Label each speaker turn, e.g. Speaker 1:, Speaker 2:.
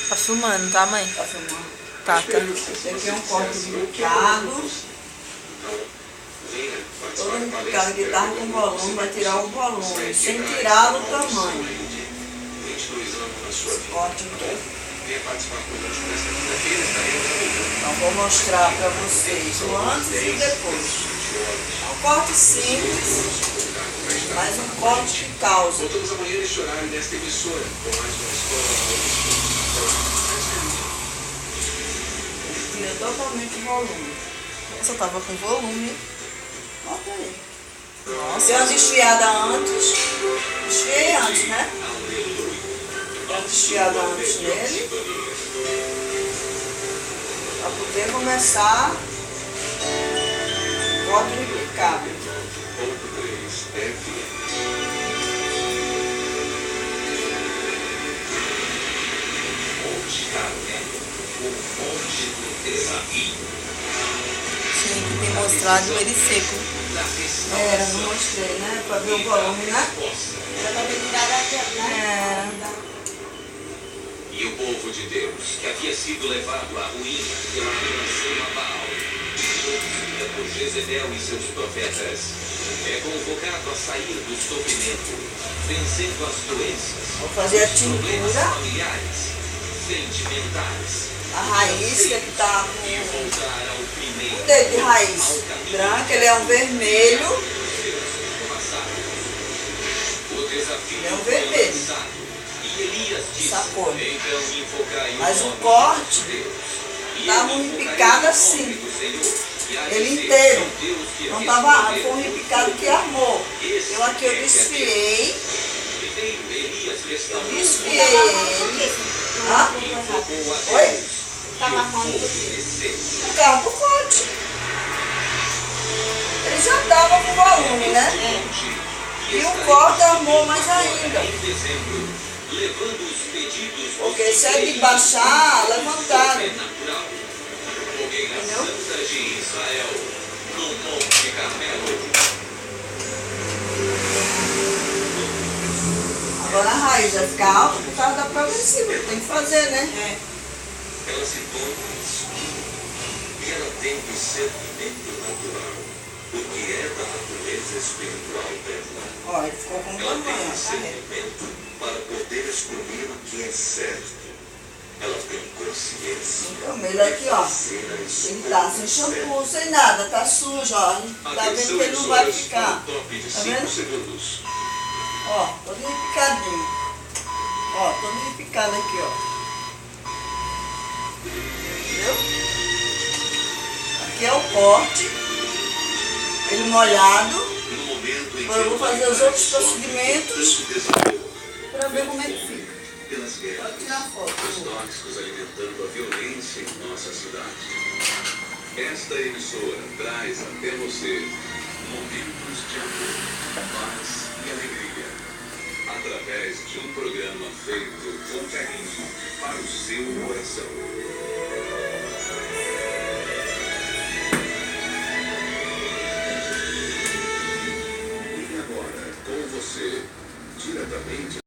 Speaker 1: Tá filmando, tá, mãe?
Speaker 2: Tá filmando?
Speaker 1: Tá.
Speaker 2: Esse aqui é um corte de bicado. Todo bicado que tava com volume, vai tirar o volume, sem tirar o tamanho. Esse corte aqui. Então vou mostrar para vocês o antes e depois. É um corte simples, mas um corte que causa.
Speaker 3: Voltamos amanhã neste horário nesta emissora, com mais uma escola.
Speaker 2: Tira totalmente o volume.
Speaker 1: Essa tava com volume.
Speaker 2: Bota aí.
Speaker 1: Nossa.
Speaker 2: Deu uma desfiada antes. Desfiei antes, né? Deu uma desfiada antes nele. Para poder começar o corte replicado.
Speaker 1: Tinha que ter mostrado ele seco.
Speaker 2: Era, não mostrei, né? Para ver o volume, né?
Speaker 3: E o povo de Deus, que havia sido levado à ruína pela relação a Baal, por Jezebel e seus profetas, é convocado a sair do sofrimento, vencendo as doenças,
Speaker 2: Vou fazer a
Speaker 3: problemas
Speaker 2: tintura.
Speaker 3: familiares, sentimentais,
Speaker 2: A raiz que ele tá
Speaker 3: e
Speaker 2: com
Speaker 3: voltar ao primeiro,
Speaker 2: o dedo de raiz branco, ele é um vermelho.
Speaker 3: O desafio
Speaker 2: É um
Speaker 3: foi
Speaker 2: vermelho.
Speaker 3: lançado, e Elias disse,
Speaker 2: Essa cor.
Speaker 3: então invocai
Speaker 2: Mas o
Speaker 3: nome
Speaker 2: corte
Speaker 3: de Deus. E
Speaker 2: tava
Speaker 3: ele
Speaker 2: um
Speaker 3: invocaria
Speaker 2: picado
Speaker 3: o nome
Speaker 2: assim.
Speaker 3: do Senhor, e a
Speaker 2: Ele
Speaker 3: dizer,
Speaker 2: inteiro.
Speaker 3: "É Deus que
Speaker 2: Não
Speaker 3: respondeu."
Speaker 2: tava, foi um repicado que armou.
Speaker 3: Esse
Speaker 2: Eu aqui eu
Speaker 3: é
Speaker 2: desfiei.
Speaker 3: Primeiro Elias restaurou
Speaker 2: Desfiei ele. Hã?
Speaker 3: invocou a
Speaker 2: Oi?
Speaker 3: Deus, e o fogo desceu.
Speaker 2: O carro do corte. Ele já tava com volume, né? E o corte armou mais ainda.
Speaker 3: Em dezembro, levando os pedidos
Speaker 2: Porque se é de baixar, levantaram.
Speaker 3: natural. Fogueira
Speaker 2: Entendeu?
Speaker 3: Santa de Israel, no Monte Carmelo.
Speaker 2: Agora a raiz vai ficar alta por causa da progressiva. Tem que fazer, né?
Speaker 3: Ela se torna e ela tem o sentimento natural, o que é da natureza espiritual dela.
Speaker 2: Ó, ele ficou com
Speaker 3: Ela tem
Speaker 2: tamanho,
Speaker 3: o
Speaker 2: tá vendo?
Speaker 3: sentimento para poder escolher o que é certo. Ela tem consciência.
Speaker 2: Então, ele aqui, ó. Ele tá sem shampoo, sem nada, tá sujo, ó. Tá vendo que ele não vai ficar.
Speaker 3: Top de
Speaker 2: Tá
Speaker 3: 5
Speaker 2: vendo?
Speaker 3: segundos.
Speaker 2: Ó, todo repicadinho. Ó, todo repicado aqui, ó. Entendeu? Aqui é o corte. Ele molhado.
Speaker 3: No momento em
Speaker 2: Agora eu vou fazer os outros procedimentos
Speaker 3: desafio
Speaker 2: pra ver como é que fica.
Speaker 3: pelas guerras,
Speaker 2: Pode tirar foto.
Speaker 3: os tóxicos alimentando a violência em nossa cidade. Esta emissora traz até você momentos de amor, paz e alegria, através de um programa feito com carinho para o seu coração.